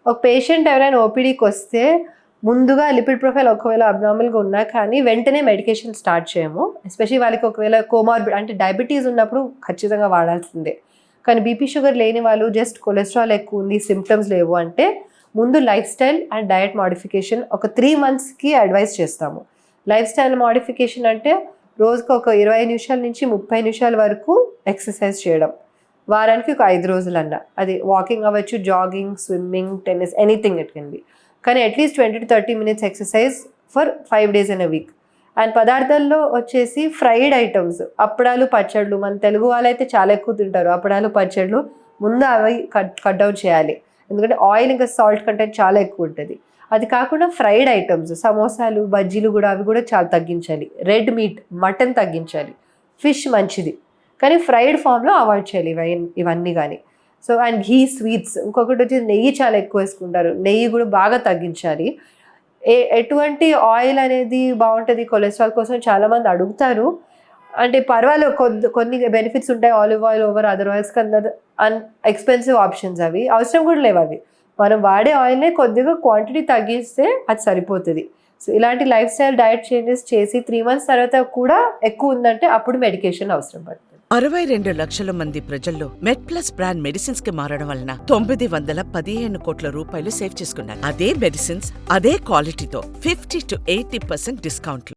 ఒక పేషెంట్ ఎవరైనా ఓపీడీకి వస్తే ముందుగా లిపిడ్ ప్రొఫైల్ ఒకవేళ అబ్నార్మల్గా ఉన్నా కానీ వెంటనే మెడికేషన్ స్టార్ట్ చేయము. ఎస్పెషల్లీ వాళ్ళకి ఒకవేళ కోమార్బిడ్ అంటే డయాబెటీస్ ఉన్నప్పుడు ఖచ్చితంగా వాడాల్సిందే. కానీ బీపీ షుగర్ లేని వాళ్ళు జస్ట్ కొలెస్ట్రాల్ ఎక్కువ ఉంది, సిమ్టమ్స్ లేవు అంటే ముందు life style and diet modification ఒక 3 monthsకి అడ్వైస్ చేస్తాము. లైఫ్ స్టైల్ మోడిఫికేషన్ అంటే రోజుకు ఒక 20 నిమిషాల నుంచి 30 నిమిషాల వరకు ఎక్సర్సైజ్ చేయడం, వారానికి ఒక 5 రోజులన్నా. అది వాకింగ్ అవ్వచ్చు, jogging, swimming, tennis, anything it can be. కానీ at least 20 to 30 minutes exercise for 5 days in a week. And పదార్థాల్లో వచ్చేసి ఫ్రైడ్ ఐటమ్స్, అప్పడాలు, పచ్చళ్ళు. మన తెలుగు వాళ్ళైతే చాలా ఎక్కువ తింటారు అప్పడాలు, పచ్చళ్ళు. ముందు అవి కట్ డౌన్ చేయాలి, ఎందుకంటే ఆయిల్ ఇంకా సాల్ట్ కంటెంట్ చాలా ఎక్కువ ఉంటుంది. అది కాకుండా ఫ్రైడ్ ఐటమ్స్, సమోసాలు, బజ్జీలు కూడా అవి కూడా చాలా తగ్గించాలి. రెడ్ మీట్, మటన్ తగ్గించాలి. ఫిష్ మంచిది కానీ ఫ్రైడ్ ఫామ్లో అవాయిడ్ చేయాలి ఇవన్నీ కానీ. So and ghee, sweets. ఇంకొకటి వచ్చి నెయ్యి చాలా ఎక్కువ వేసుకుంటారు, నెయ్యి కూడా బాగా తగ్గించాలి. ఎటువంటి ఆయిల్ అనేది బాగుంటుంది కొలెస్ట్రాల్ కోసం చాలామంది అడుగుతారు. అంటే పర్వాలేదు, కొన్ని బెనిఫిట్స్ ఉంటాయి olive oil over other oils కన్నా. ఎక్స్పెన్సివ్ ఆప్షన్స్ అవి, అవసరం కూడా లేవు అవి. మనం వాడే ఆయిల్నే కొద్దిగా క్వాంటిటీ తగ్గిస్తే అది సరిపోతుంది. సో ఇలాంటి లైఫ్ స్టైల్ డయట్ చేంజెస్ చేసి 3 months తర్వాత కూడా ఎక్కువ ఉందంటే అప్పుడు మెడికేషన్ అవసరం పడుతుంది. 62 లక్షల మంది ప్రజల్లో మెడ్ ప్లస్ బ్రాండ్ మెడిసిన్స్ కి మారడం వలన 915 కోట్ల రూపాయలు సేవ్ చేసుకున్నారు. అదే మెడిసిన్స్ అదే క్వాలిటీతో 50 to 80% డిస్కౌంట్లు.